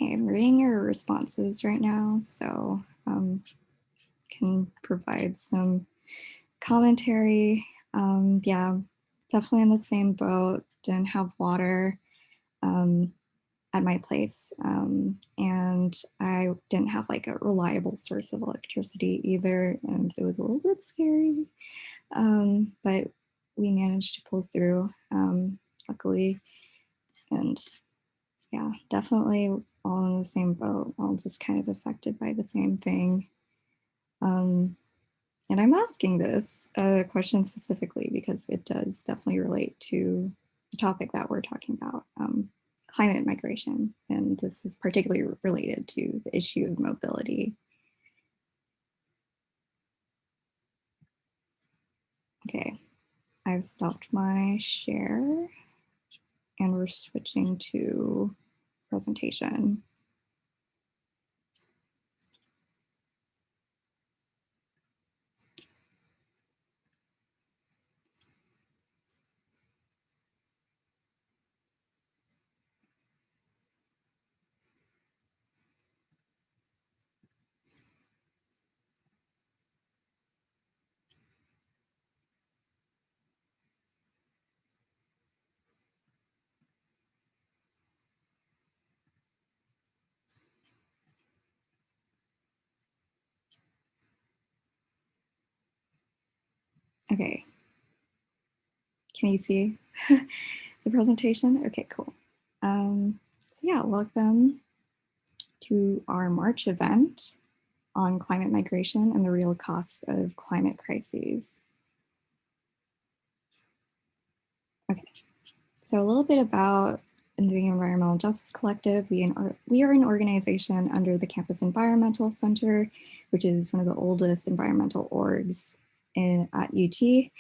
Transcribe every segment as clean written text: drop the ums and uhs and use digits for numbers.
Okay, I'm reading your responses right now, so can provide some commentary. Yeah, definitely in the same boat. Didn't have water at my place, and I didn't have like a reliable source of electricity either, and it was a little bit scary. But we managed to pull through, luckily, and yeah, definitely all in the same boat, all just kind of affected by the same thing. And I'm asking this question specifically because it does definitely relate to the topic that we're talking about, climate migration. And this is particularly related to the issue of mobility. Okay, I've stopped my share and we're switching to presentation. Okay, can you see the presentation? Okay, cool. So yeah, welcome to our March event on climate migration and the real costs of climate crises. Okay, so a little bit about the Environmental Justice Collective. We are an organization under the Campus Environmental Center, which is one of the oldest environmental orgs at UT.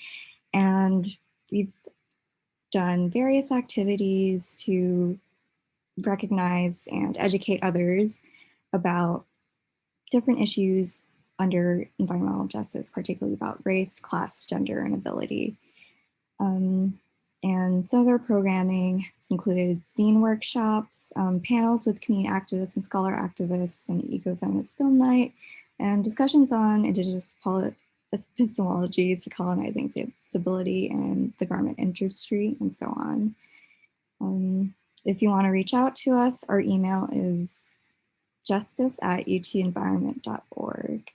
And we've done various activities to recognize and educate others about different issues under environmental justice, particularly about race, class, gender, and ability. And so their programming has included zine workshops, panels with community activists and scholar activists, and eco-feminist film night, and discussions on indigenous epistemologies to colonizing stability and the garment industry, and so on. If you want to reach out to us, our email is justice@utenvironment.org.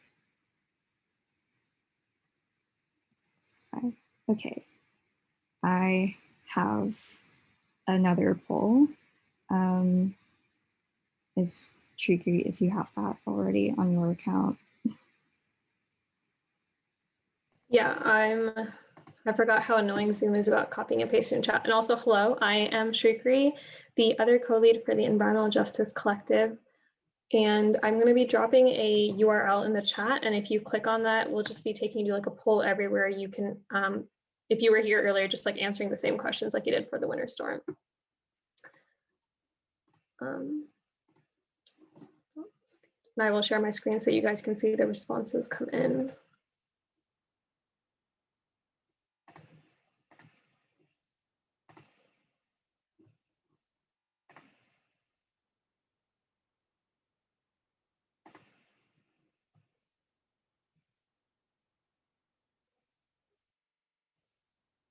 Okay, I have another poll. If Triki, if you have that already on your account. Yeah, I forgot how annoying Zoom is about copying and pasting in chat. And also, hello, I am Shrikri, the other co-lead for the Environmental Justice Collective. And I'm going to be dropping a URL in the chat. And if you click on that, we'll just be taking you like a poll everywhere. You can, if you were here earlier, just like answering the same questions like you did for the winter storm. And I will share my screen so you guys can see the responses come in.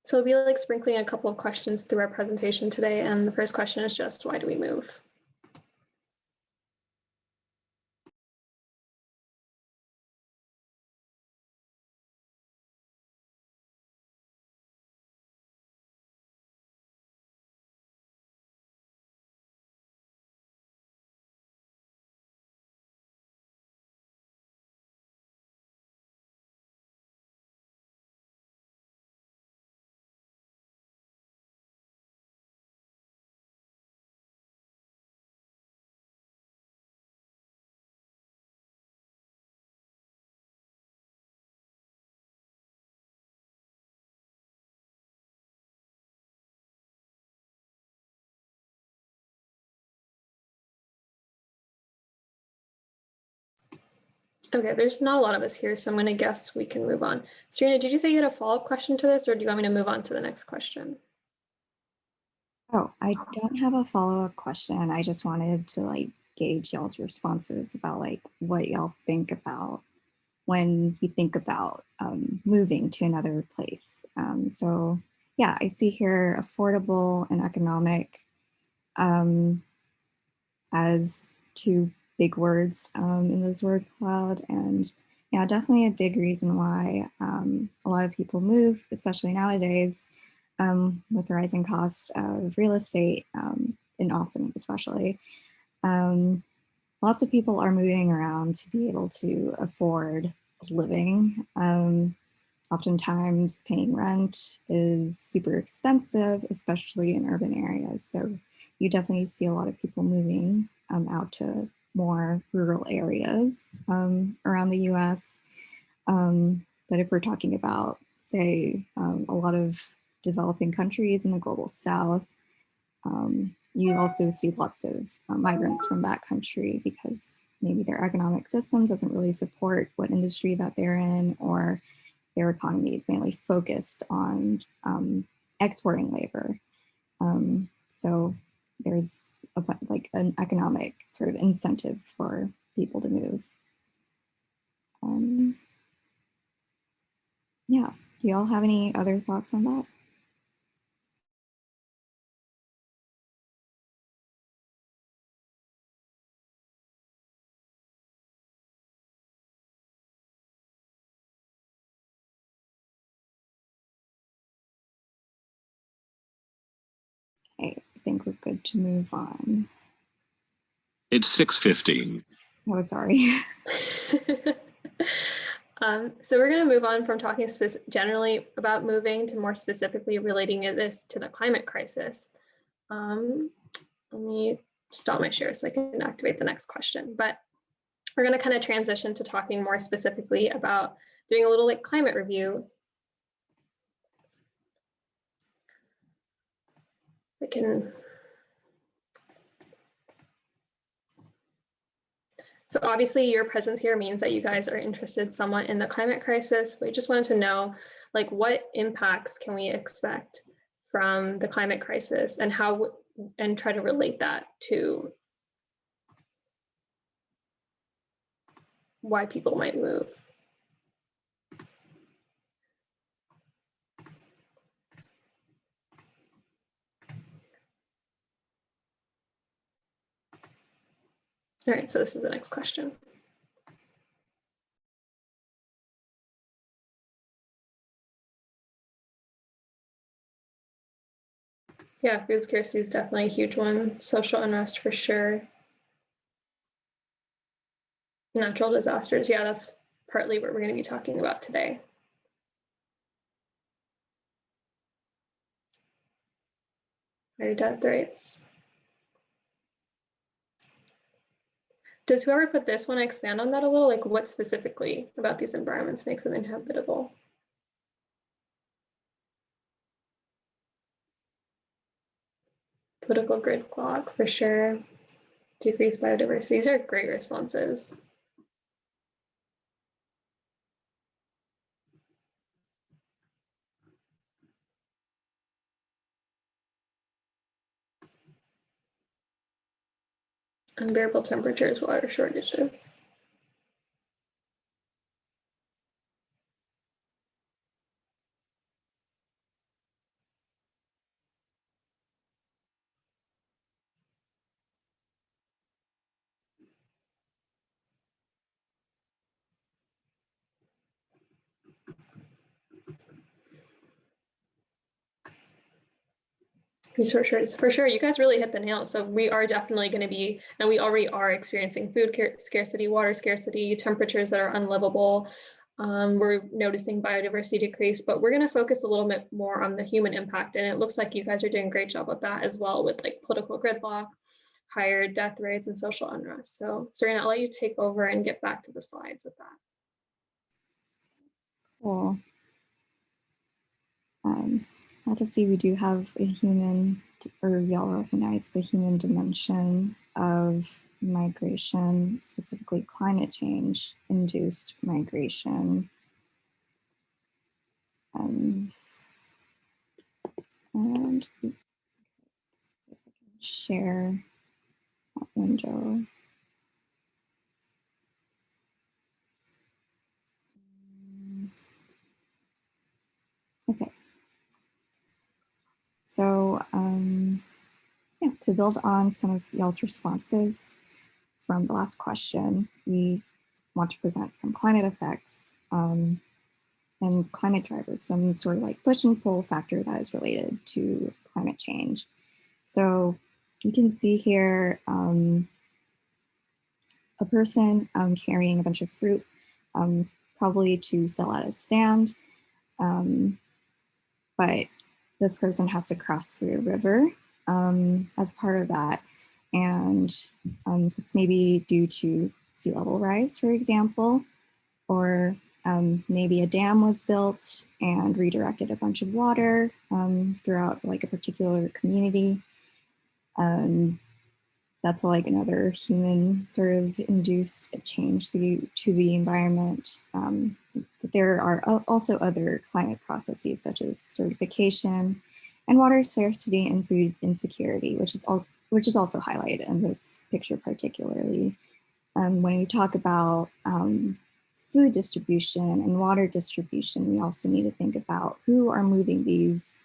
So we'll be like sprinkling a couple of questions through our presentation today. And the first question is just, why do we move? Okay, there's not a lot of us here, so I'm going to guess we can move on. Serena, did you say you had a follow-up question to this, or do you want me to move on to the next question? Oh, I don't have a follow-up question. I just wanted to like gauge y'all's responses about like what y'all think about when you think about moving to another place. So yeah, I see here affordable and economic as two big words in this word cloud. And yeah, definitely a big reason why a lot of people move, especially nowadays with the rising costs of real estate in Austin, especially. Lots of people are moving around to be able to afford living. Oftentimes paying rent is super expensive, especially in urban areas. So you definitely see a lot of people moving out to more rural areas around the US. But if we're talking about, say, a lot of developing countries in the global South, you also see lots of migrants from that country because maybe their economic system doesn't really support what industry that they're in, or their economy is mainly focused on exporting labor. So there's like an economic sort of incentive for people to move. Yeah, do y'all have any other thoughts on that? Okay, I think we're good to move on. It's 6:15. Oh, sorry. So we're going to move on from talking generally about moving to more specifically relating this to the climate crisis. Let me stop my share so I can activate the next question. But we're going to kind of transition to talking more specifically about doing a little like climate review. I can. So obviously your presence here means that you guys are interested somewhat in the climate crisis. We just wanted to know, like, what impacts can we expect from the climate crisis, and how, and try to relate that to why people might move. All right, so this is the next question. Yeah, food scarcity is definitely a huge one. Social unrest for sure. Natural disasters, yeah, that's partly what we're going to be talking about today. Higher death rates. Does whoever put this want to expand on that a little? Like, what specifically about these environments makes them inhabitable? Political gridlock, for sure. Decreased biodiversity. These are great responses. Unbearable temperatures, water shortages. Resource shortages, for sure. You guys really hit the nail. So we are definitely going to be, and we already are experiencing food scarcity, water scarcity, temperatures that are unlivable. We're noticing biodiversity decrease, but we're going to focus a little bit more on the human impact. And it looks like you guys are doing a great job with that as well, with like political gridlock, higher death rates, and social unrest. So Serena, I'll let you take over and get back to the slides with that. Cool. Not to see, we do have a human, or y'all recognize the human dimension of migration, specifically climate change induced migration. And oops, see if I can share that window. So yeah, to build on some of y'all's responses from the last question, we want to present some climate effects and climate drivers, some sort of like push and pull factor that is related to climate change. So you can see here a person carrying a bunch of fruit, probably to sell at a stand. But this person has to cross through a river as part of that. And this may be due to sea level rise, for example, or maybe a dam was built and redirected a bunch of water throughout like a particular community. That's like another human sort of induced change to the environment. But there are also other climate processes such as certification and water scarcity and food insecurity, which is also highlighted in this picture particularly. When we talk about food distribution and water distribution, we also need to think about who are moving these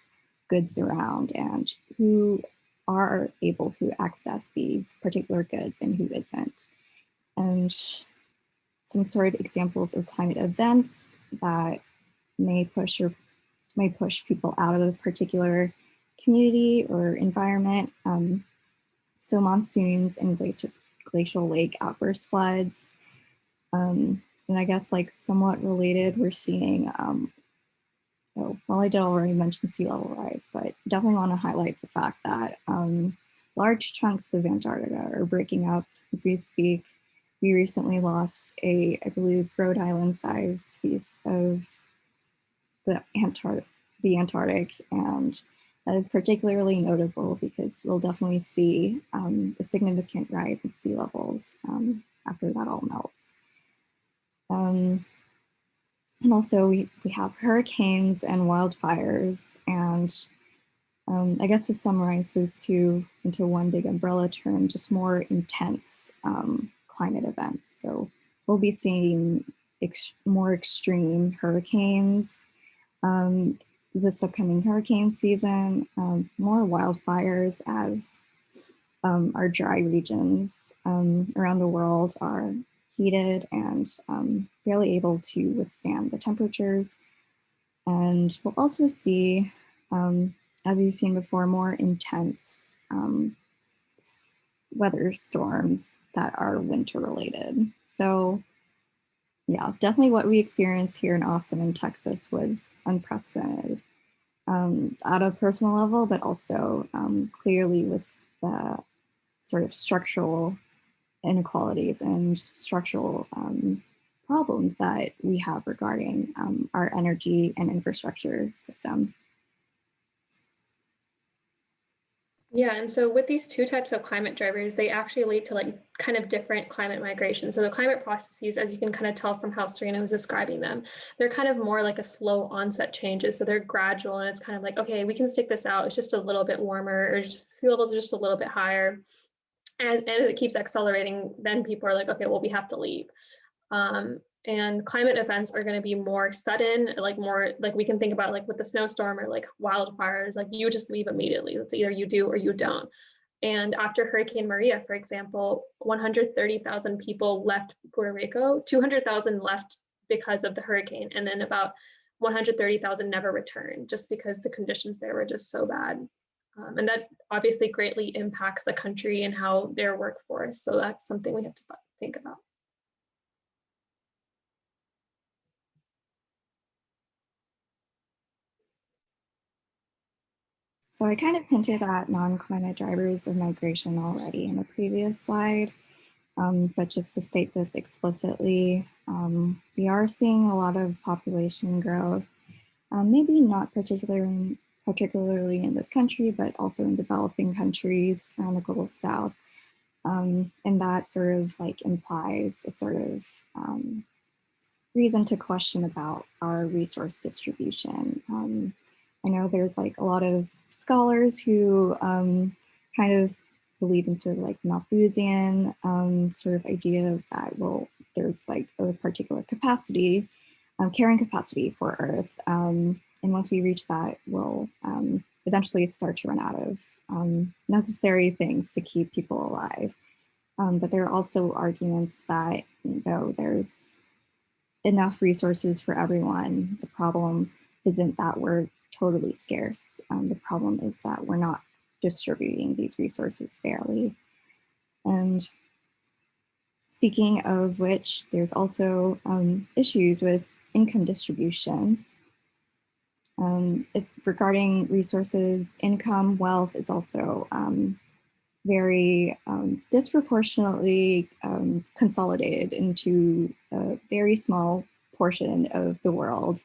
goods around and who are able to access these particular goods and who isn't. And some sort of examples of climate events that may push people out of a particular community or environment. So monsoons and glacial lake outburst floods. And I guess like somewhat related, we're seeing so, well, I did already mention sea level rise, but definitely want to highlight the fact that large chunks of Antarctica are breaking up as we speak. We recently lost I believe, Rhode Island-sized piece of the Antarctic, and that is particularly notable because we'll definitely see a significant rise in sea levels after that all melts. And also we have hurricanes and wildfires. And I guess to summarize those two into one big umbrella term, just more intense climate events. So we'll be seeing more extreme hurricanes this upcoming hurricane season, more wildfires as our dry regions around the world are heated and barely able to withstand the temperatures. And we'll also see, as we've seen before, more intense weather storms that are winter related. So yeah, definitely what we experienced here in Austin and Texas was unprecedented at a personal level, but also clearly with the sort of structural inequalities and structural problems that we have regarding our energy and infrastructure system. Yeah, and so with these two types of climate drivers, they actually lead to like kind of different climate migration. So the climate processes, as you can kind of tell from how Serena was describing them, they're kind of more like a slow onset changes. So they're gradual and it's kind of like, okay, we can stick this out. It's just a little bit warmer or just sea levels are just a little bit higher. And as it keeps accelerating, then people are like, okay, well, we have to leave. And climate events are going to be more sudden, like more like we can think about like with the snowstorm or like wildfires, like you just leave immediately. It's either you do or you don't. And after Hurricane Maria, for example, 130,000 people left Puerto Rico, 200,000 left because of the hurricane, and then about 130,000 never returned just because the conditions there were just so bad. And that obviously greatly impacts the country and how their workforce. So that's something we have to think about. So I kind of hinted at non-climate drivers of migration already in the previous slide, but just to state this explicitly, we are seeing a lot of population growth, maybe not particularly in this country, but also in developing countries around the global south. And that sort of like implies a sort of reason to question about our resource distribution. I know there's like a lot of scholars who kind of believe in sort of like Malthusian sort of idea of that, well, there's like a particular capacity, carrying capacity for Earth. And once we reach that, we'll eventually start to run out of necessary things to keep people alive. But there are also arguments that, though there's enough resources for everyone, the problem isn't that we're totally scarce. The problem is that we're not distributing these resources fairly. And speaking of which, there's also issues with income distribution. It's regarding resources, income, wealth is also very disproportionately consolidated into a very small portion of the world.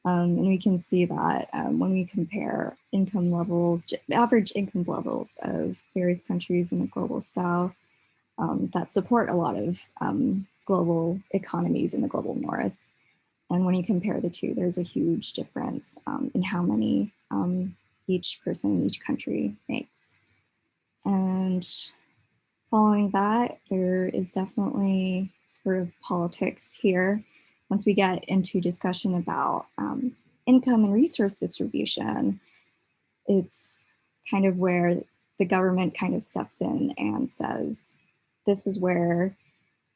And we can see that when we compare income levels, average income levels of various countries in the global south that support a lot of global economies in the global north. And when you compare the two, there's a huge difference in how many each person in each country makes. And following that, there is definitely sort of politics here. Once we get into discussion about income and resource distribution, it's kind of where the government kind of steps in and says, this is where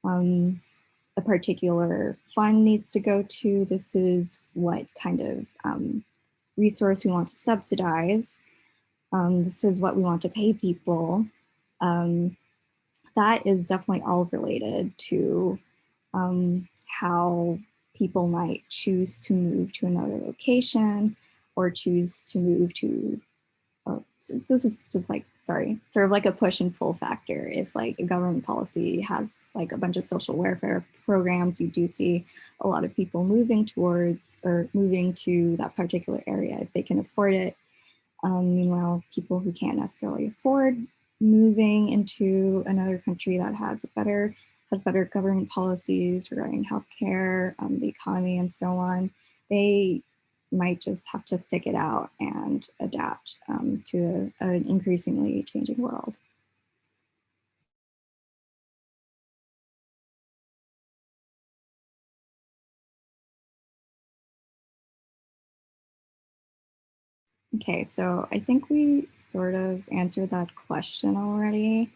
a particular fund needs to go to. This is what kind of resource we want to subsidize. This is what we want to pay people. That is definitely all related to how people might choose to move to another location or choose to move to, so this is just like, sorry, sort of like a push and pull factor. If like a government policy has like a bunch of social welfare programs, you do see a lot of people moving towards or moving to that particular area if they can afford it. Meanwhile, people who can't necessarily afford moving into another country that has better government policies regarding healthcare, the economy, and so on, they might just have to stick it out and adapt to an increasingly changing world. Okay, so I think we sort of answered that question already,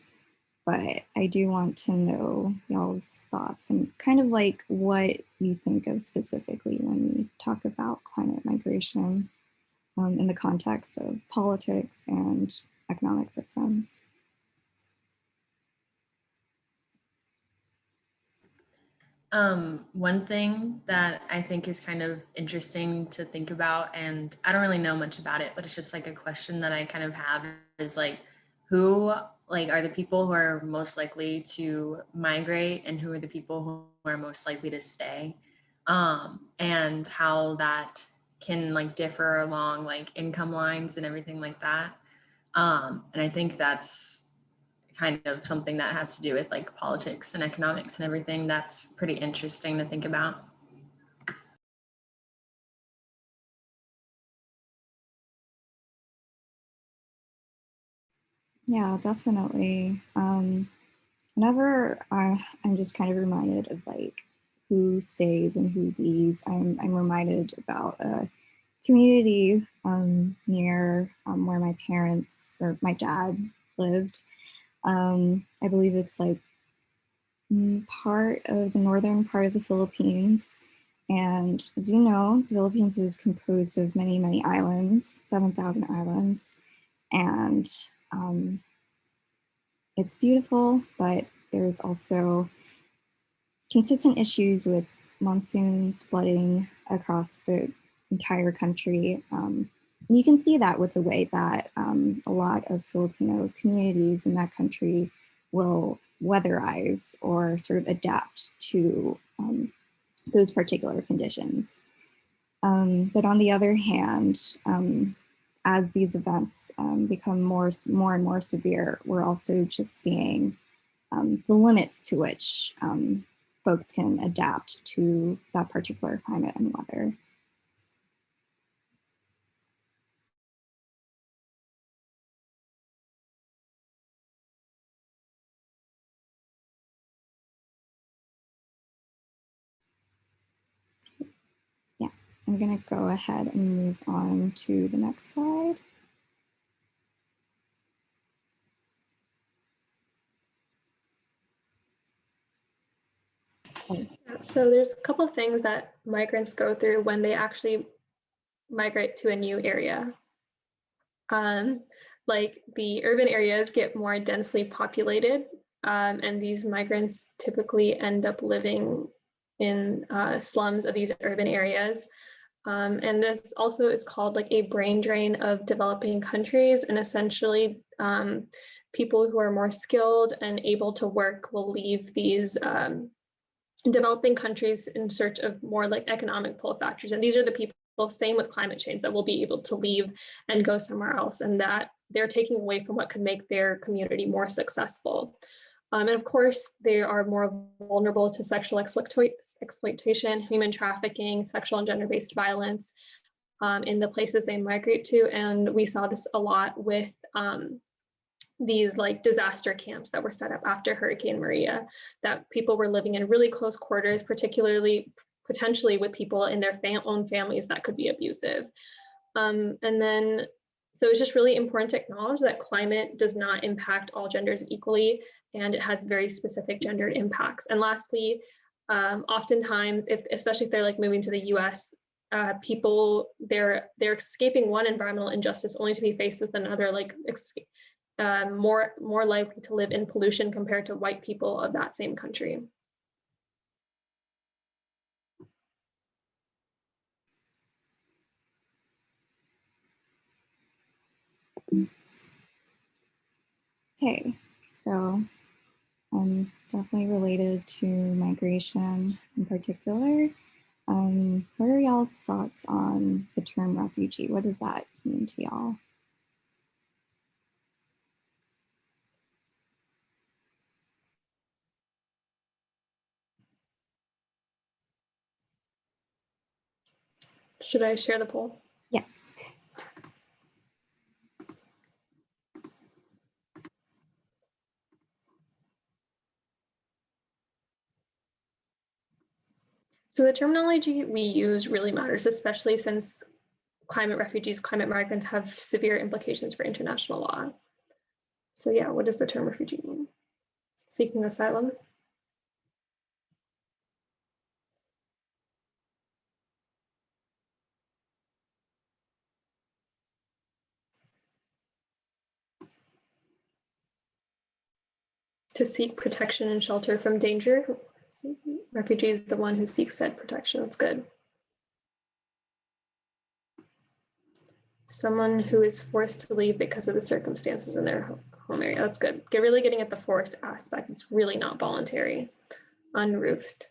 but I do want to know y'all's thoughts and kind of like what you think of specifically when we talk about climate migration in the context of politics and economic systems. One thing that I think is kind of interesting to think about, and I don't really know much about it, but it's just like a question that I kind of have is like, who like are the people who are most likely to migrate and who are the people who are most likely to stay? And how that can like differ along like income lines and everything like that. And I think that's kind of something that has to do with like politics and economics and everything. That's pretty interesting to think about. Yeah, definitely. Whenever I'm just kind of reminded of like who stays and who leaves, I'm reminded about a community near where my parents or my dad lived. I believe it's like part of the northern part of the Philippines. And as you know, the Philippines is composed of many, many islands, 7,000 islands. And it's beautiful, but there's also consistent issues with monsoons, flooding across the entire country. And you can see that with the way that a lot of Filipino communities in that country will weatherize or sort of adapt to those particular conditions. But on the other hand, as these events become more and more severe, we're also just seeing the limits to which folks can adapt to that particular climate and weather. Yeah, I'm gonna go ahead and move on to the next slide. So there's a couple of things that migrants go through when they actually migrate to a new area. Like the urban areas get more densely populated, and these migrants typically end up living in slums of these urban areas. And this also is called like a brain drain of developing countries. And essentially, people who are more skilled and able to work will leave these developing countries in search of more like economic pull factors. And these are the people, same with climate change, that will be able to leave and go somewhere else, and that they're taking away from what could make their community more successful. And of course, they are more vulnerable to sexual exploitation, human trafficking, sexual and gender-based violence in the places they migrate to. And we saw this a lot with these like disaster camps that were set up after Hurricane Maria, that people were living in really close quarters, particularly potentially with people in their own families that could be abusive. And then, so it's just really important to acknowledge that climate does not impact all genders equally, and it has very specific gendered impacts. And lastly, oftentimes, especially if they're like moving to the US, people, they're escaping one environmental injustice only to be faced with another, like more likely to live in pollution compared to white people of that same country. Okay, so definitely related to migration in particular. What are y'all's thoughts on the term refugee? What does that mean to y'all? Should I share the poll? Yes. So the terminology we use really matters, especially since climate refugees, climate migrants have severe implications for international law. So yeah, what does the term refugee mean? Seeking asylum? To seek protection and shelter from danger. Refugee is the one who seeks said protection. That's good. Someone who is forced to leave because of the circumstances in their home area. That's good. Really getting at the forced aspect. It's really not voluntary. Unroofed.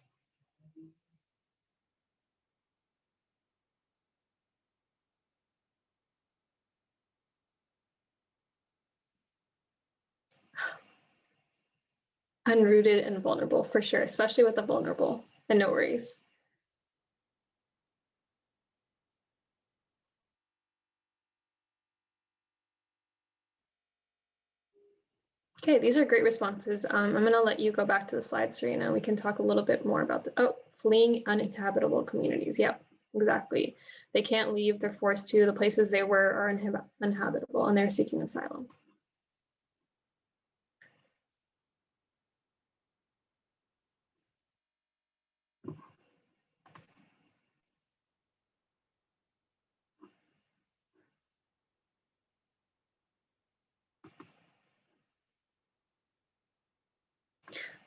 Unrooted and vulnerable, for sure, especially with the vulnerable, and no worries. Okay, these are great responses. I'm gonna let you go back to the slides, Serena. We can talk a little bit more about fleeing uninhabitable communities. Yep, exactly. They can't leave, they're forced to. The places they were are uninhabitable, and they're seeking asylum.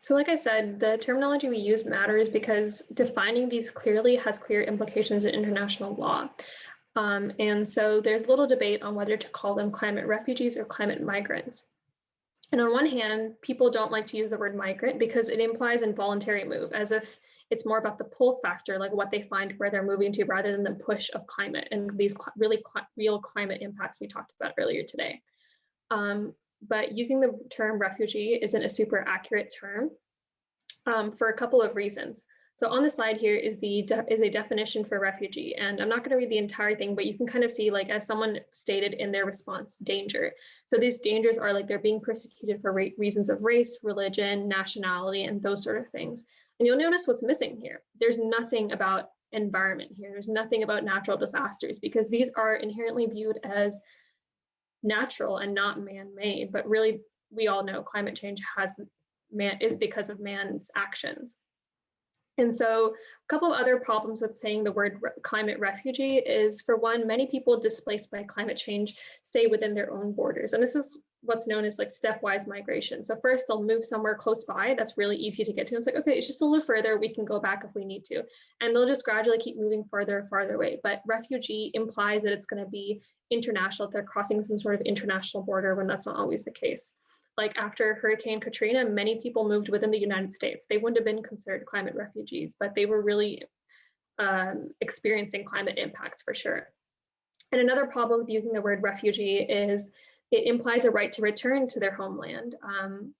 So like I said, the terminology we use matters because defining these clearly has clear implications in international law. And so there's little debate on whether to call them climate refugees or climate migrants. And on one hand, people don't like to use the word migrant because it implies involuntary move, as if it's more about the pull factor, like what they find where they're moving to, rather than the push of climate and these real climate impacts we talked about earlier today. But using the term refugee isn't a super accurate term for a couple of reasons. So on the slide here is a definition for refugee, and I'm not going to read the entire thing, but you can kind of see, like, as someone stated in their response, danger. So these dangers are like they're being persecuted for reasons of race, religion, nationality, and those sort of things. And you'll notice what's missing here. There's nothing about environment here. There's nothing about natural disasters, because these are inherently viewed as natural and not man-made, but really we all know climate change is because of man's actions. And so a couple of other problems with saying the word climate refugee is, for one, many people displaced by climate change stay within their own borders. And this is what's known as like stepwise migration. So first they'll move somewhere close by that's really easy to get to. It's like, okay, it's just a little further, we can go back if we need to. And they'll just gradually keep moving farther and farther away. But refugee implies that it's going to be international, if they're crossing some sort of international border, when that's not always the case. Like after Hurricane Katrina, many people moved within the United States. They wouldn't have been considered climate refugees, but they were really experiencing climate impacts for sure. And another problem with using the word refugee is it implies a right to return to their homeland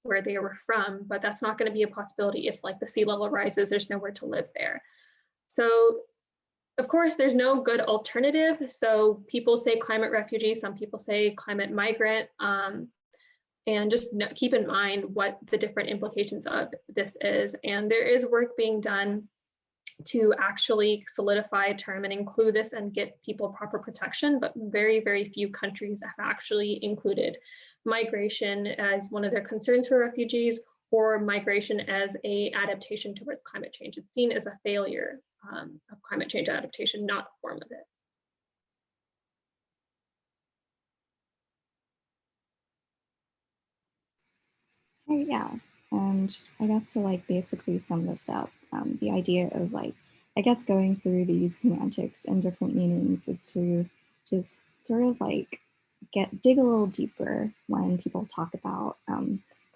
where they were from, but that's not going to be a possibility if like the sea level rises, there's nowhere to live there. So of course, there's no good alternative. So people say climate refugee, some people say climate migrant. And just keep in mind what the different implications of this is. And there is work being done to actually solidify a term and include this and get people proper protection, but very, very few countries have actually included migration as one of their concerns for refugees, or migration as an adaptation towards climate change. It's seen as a failure of climate change adaptation, not a form of it. Oh, yeah. And I guess to like basically sum this up, the idea of like, I guess going through these semantics and different meanings is to just sort of like dig a little deeper when people talk about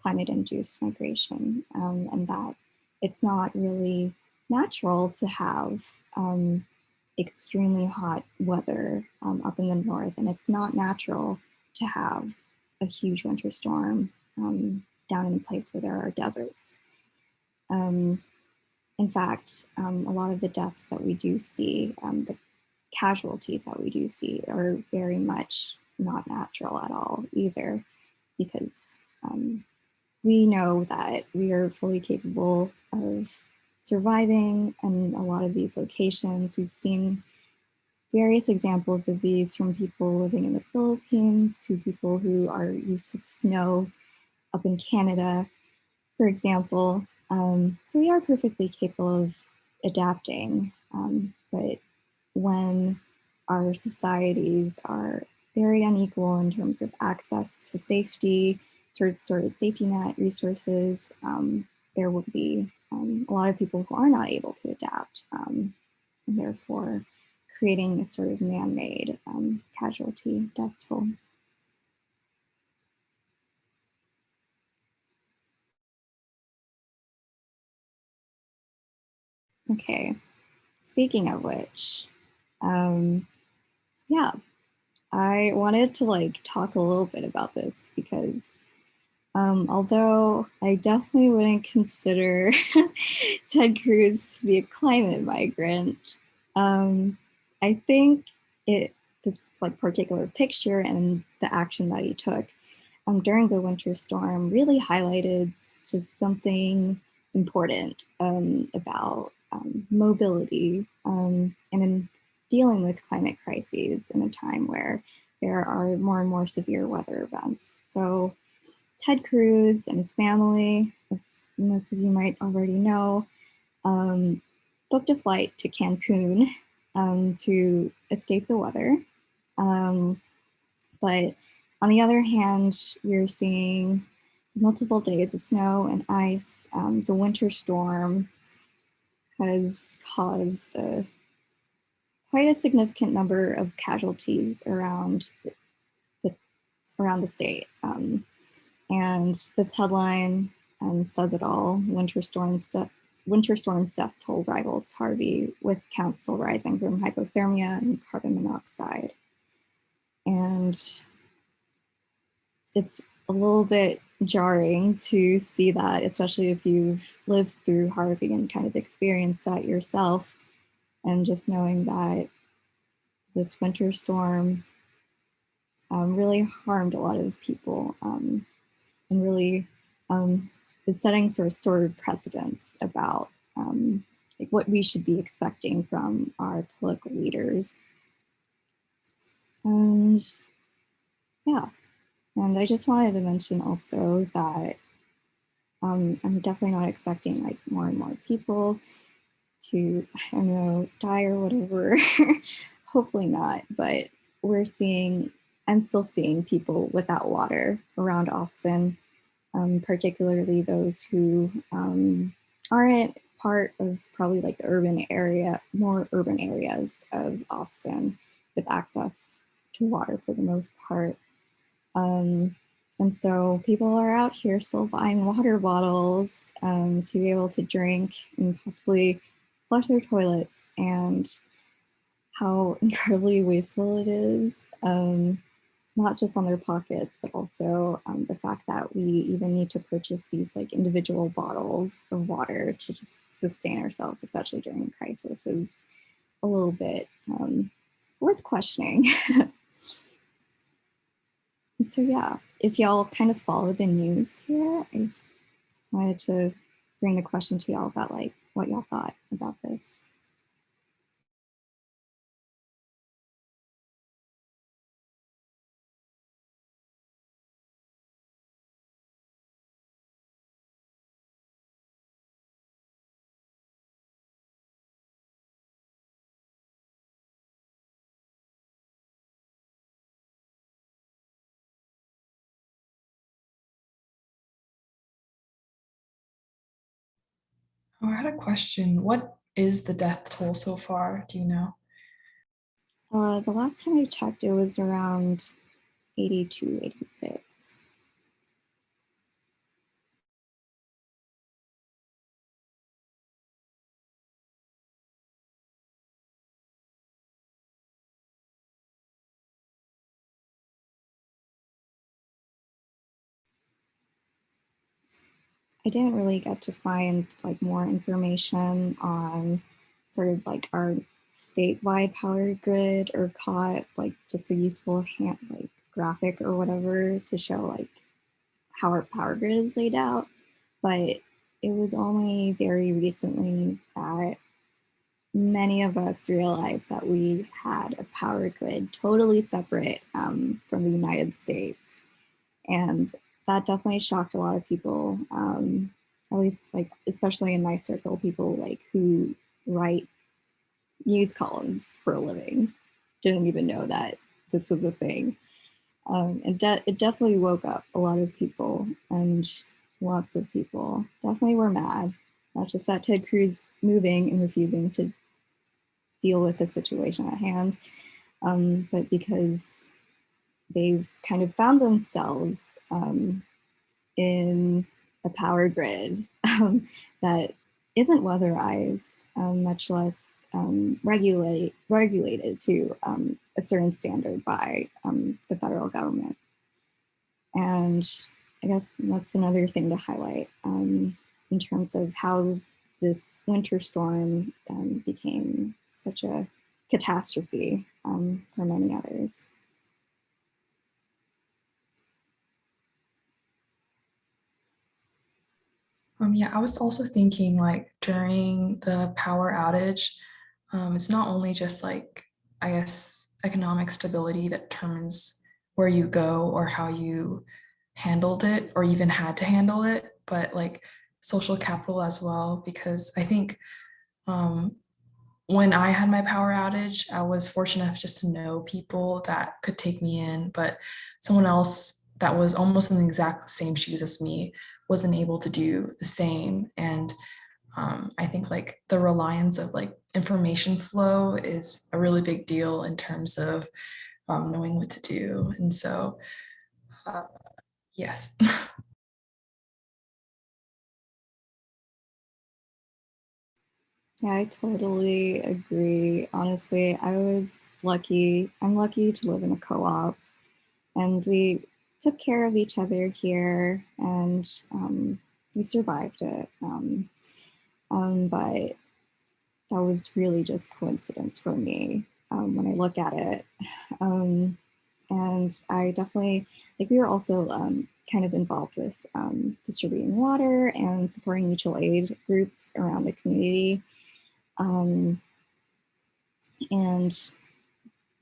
climate-induced migration, and that it's not really natural to have extremely hot weather up in the north, and it's not natural to have a huge winter storm down in a place where there are deserts. In fact, a lot of the deaths that we do see, the casualties that we do see, are very much not natural at all either, because we know that we are fully capable of surviving in a lot of these locations. We've seen various examples of these, from people living in the Philippines to people who are used to snow up in Canada, for example. So we are perfectly capable of adapting, but when our societies are very unequal in terms of access to safety, sort of safety net resources, there will be a lot of people who are not able to adapt, and therefore creating a sort of man-made casualty death toll. Okay, speaking of which, yeah, I wanted to like talk a little bit about this because although I definitely wouldn't consider Ted Cruz to be a climate migrant, I think this like particular picture and the action that he took during the winter storm really highlighted just something important about mobility and in dealing with climate crises in a time where there are more and more severe weather events. So Ted Cruz and his family, as most of you might already know, booked a flight to Cancun to escape the weather. But on the other hand, we're seeing multiple days of snow and ice. The winter storm has caused quite a significant number of casualties around the state. And this headline says it all: winter storm's death toll rivals Harvey, with counts still rising from hypothermia and carbon monoxide. And it's a little bit jarring to see that, especially if you've lived through Harvey and kind of experienced that yourself, and just knowing that this winter storm really harmed a lot of people, and really is setting sort of precedents about like what we should be expecting from our political leaders. And yeah, and I just wanted to mention also that I'm definitely not expecting like more and more people to, I don't know, die or whatever. Hopefully not, but I'm still seeing people without water around Austin, particularly those who aren't part of probably like the more urban areas of Austin with access to water for the most part. And so people are out here still buying water bottles to be able to drink and possibly flush their toilets, and how incredibly wasteful it is, not just on their pockets, but also the fact that we even need to purchase these like individual bottles of water to just sustain ourselves, especially during a crisis, is a little bit worth questioning. And so yeah, if y'all kind of follow the news here, I just wanted to bring the question to y'all about like what y'all thought about this. Oh, I had a question. What is the death toll so far? Do you know? The last time I checked, it was around 82, 86. I didn't really get to find like more information on sort of like our statewide power grid, or caught like just a useful like graphic or whatever to show like how our power grid is laid out. But it was only very recently that many of us realized that we had a power grid totally separate from the United States. And that definitely shocked a lot of people, at least like, especially in my circle, people like who write news columns for a living didn't even know that this was a thing. It definitely woke up a lot of people, and lots of people definitely were mad. Not just that Ted Cruz moving and refusing to deal with the situation at hand, but because they've kind of found themselves in a power grid that isn't weatherized, much less regulated to a certain standard by the federal government. And I guess that's another thing to highlight in terms of how this winter storm became such a catastrophe for many others. Yeah, I was also thinking like during the power outage, it's not only just like, I guess, economic stability that determines where you go or how you handled it or even had to handle it, but like social capital as well. Because I think when I had my power outage, I was fortunate enough just to know people that could take me in, but someone else that was almost in the exact same shoes as me wasn't able to do the same. And I think like the reliance of like information flow is a really big deal in terms of knowing what to do. And so, yes. Yeah, I totally agree. Honestly, I'm lucky to live in a co-op, and we took care of each other here, and we survived it. But that was really just coincidence for me when I look at it. And I definitely, like, we were also kind of involved with distributing water and supporting mutual aid groups around the community. And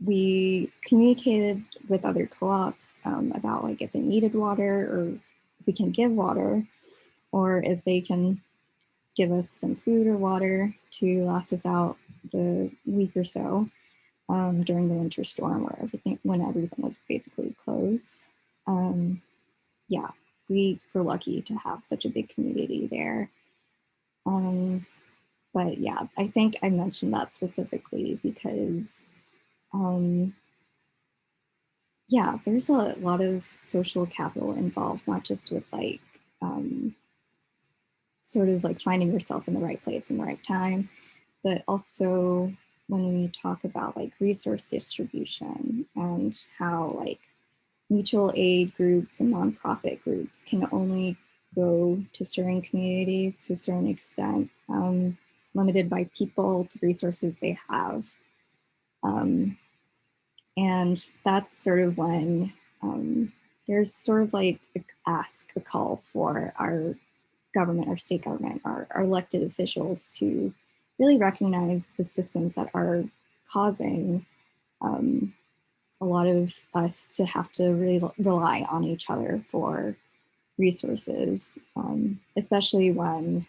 we communicated with other co-ops about like if they needed water, or if we can give water, or if they can give us some food or water to last us out the week or so during the winter storm when everything was basically closed. Yeah, we were lucky to have such a big community there. But yeah, I think I mentioned that specifically because yeah, there's a lot of social capital involved, not just with like sort of like finding yourself in the right place in the right time, but also when we talk about like resource distribution and how like mutual aid groups and nonprofit groups can only go to certain communities to a certain extent, limited by people, the resources they have. And that's sort of when there's sort of like a call for our government, our state government, our elected officials to really recognize the systems that are causing a lot of us to have to really rely on each other for resources, especially when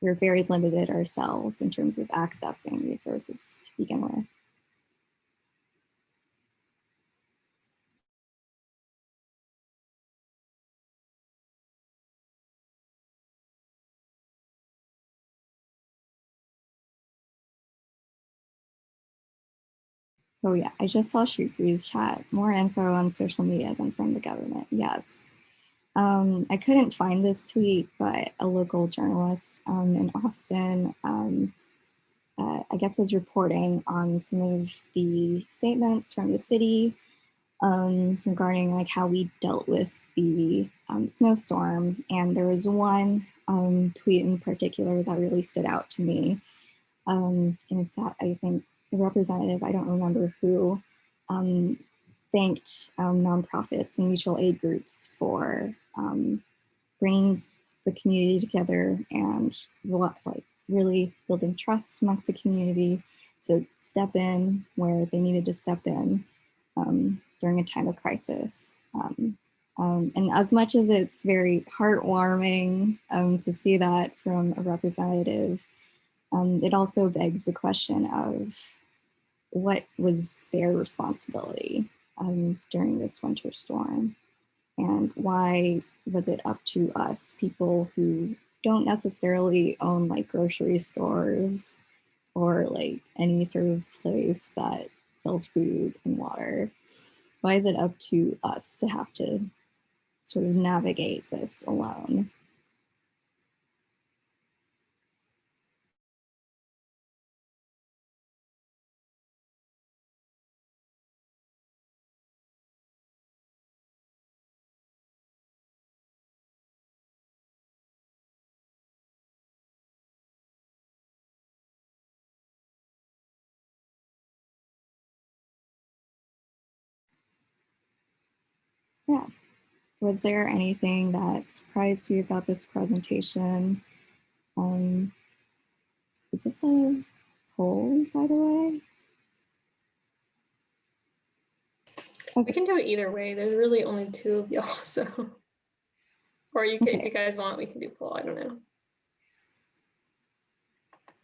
we're very limited ourselves in terms of accessing resources to begin with. Oh yeah, I just saw Shukri's chat. More info on social media than from the government. Yes. I couldn't find this tweet, but a local journalist in Austin, I guess, was reporting on some of the statements from the city regarding like how we dealt with the snowstorm. And there was one tweet in particular that really stood out to me. And it's that I think the representative, I don't remember who, thanked nonprofits and mutual aid groups for bringing the community together and like really building trust amongst the community to step in where they needed to step in during a time of crisis. And as much as it's very heartwarming to see that from a representative, it also begs the question of what was their responsibility during this winter storm, and why was it up to us, people who don't necessarily own like grocery stores or like any sort of place that sells food and water? Why is it up to us to have to sort of navigate this alone? Yeah. Was there anything that surprised you about this presentation? Um, is this a poll, by the way? We can do it either way. There's really only two of y'all, so. Or you can, if you guys want, we can do poll. I don't know.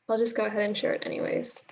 I'll just go ahead and share it anyways.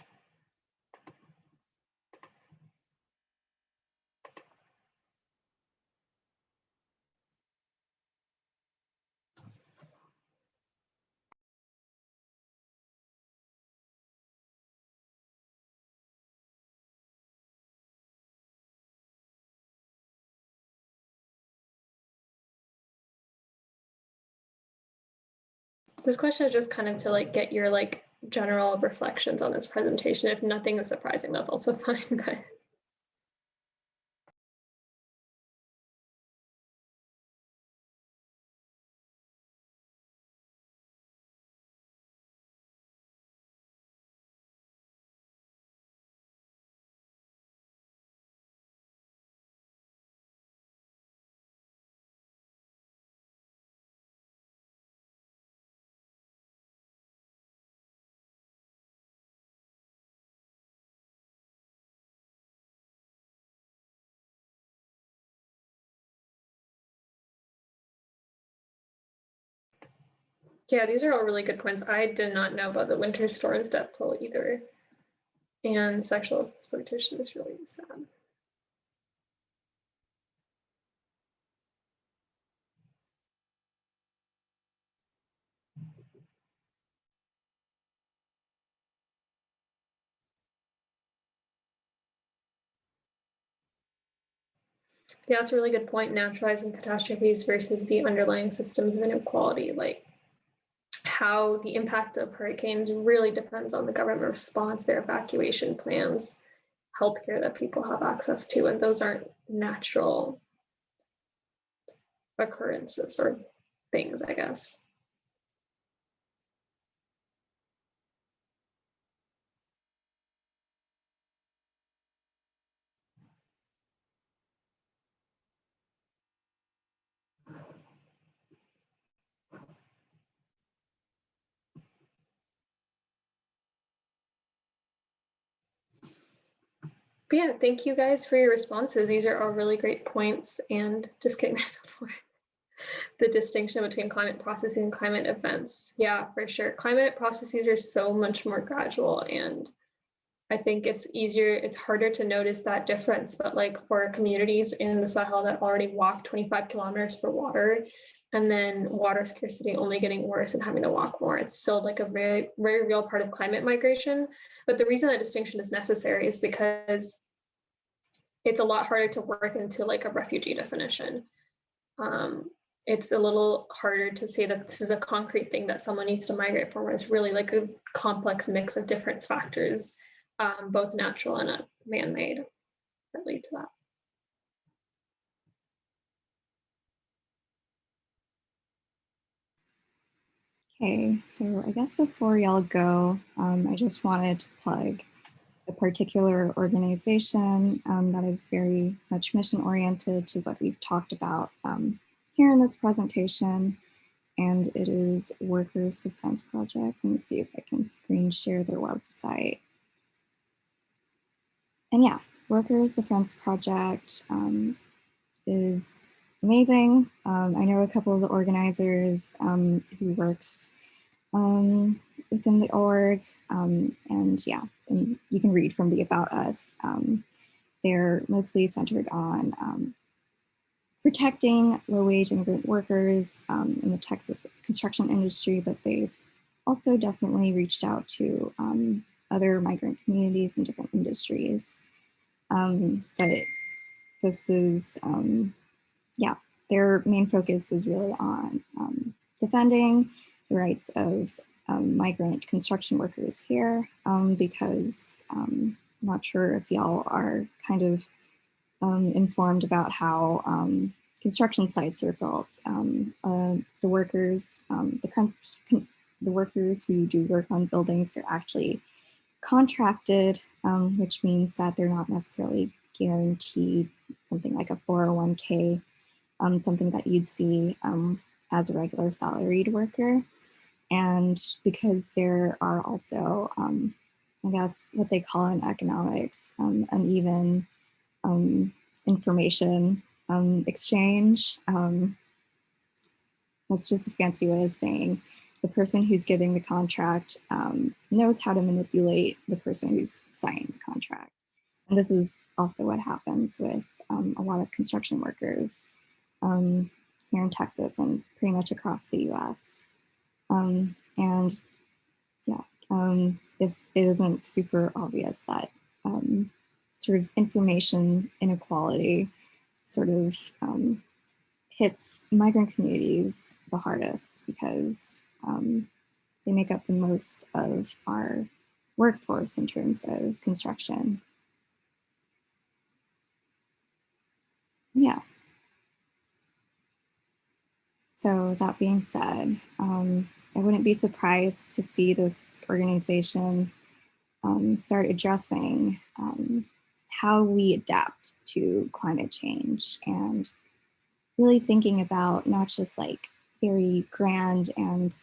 This question is just kind of to like get your like general reflections on this presentation. If nothing is surprising, that's also fine. But Yeah, these are all really good points. I did not know about the winter storms death toll either. And sexual exploitation is really sad. Yeah, that's a really good point. Naturalizing catastrophes versus the underlying systems of inequality, like how the impact of hurricanes really depends on the government response, their evacuation plans, healthcare that people have access to, and those aren't natural occurrences or things, I guess. But yeah, thank you guys for your responses. These are all really great points. And just kidding, there's more. The distinction between climate processing and climate events. Yeah, for sure. Climate processes are so much more gradual, and I think it's harder to notice that difference. But like for communities in the Sahel that already walk 25 kilometers for water, and then water scarcity only getting worse and having to walk more, it's still like a very, very real part of climate migration. But the reason that distinction is necessary is because it's a lot harder to work into like a refugee definition. It's a little harder to say that this is a concrete thing that someone needs to migrate for, where it's really like a complex mix of different factors, both natural and man-made, that lead to that. Okay, so I guess before y'all go, I just wanted to plug a particular organization that is very much mission oriented to what we've talked about here in this presentation, and it is Workers Defense Project. Let me see if I can screen share their website. And yeah, Workers Defense Project is amazing. I know a couple of the organizers who works within the org, and yeah, and you can read from the About Us. They're mostly centered on protecting low-wage immigrant workers in the Texas construction industry, but they've also definitely reached out to other migrant communities in different industries. But this is, yeah, their main focus is really on defending the rights of migrant construction workers here, because I'm not sure if y'all are kind of informed about how construction sites are built. The workers, the workers who do work on buildings are actually contracted, which means that they're not necessarily guaranteed something like a 401k, something that you'd see as a regular salaried worker. And because there are also, I guess, what they call in economics, uneven information exchange. That's just a fancy way of saying the person who's giving the contract knows how to manipulate the person who's signing the contract. And this is also what happens with a lot of construction workers here in Texas and pretty much across the US. And yeah, if it isn't super obvious that sort of information inequality sort of hits migrant communities the hardest, because they make up the most of our workforce in terms of construction. Yeah. So that being said, I wouldn't be surprised to see this organization start addressing how we adapt to climate change, and really thinking about not just like very grand and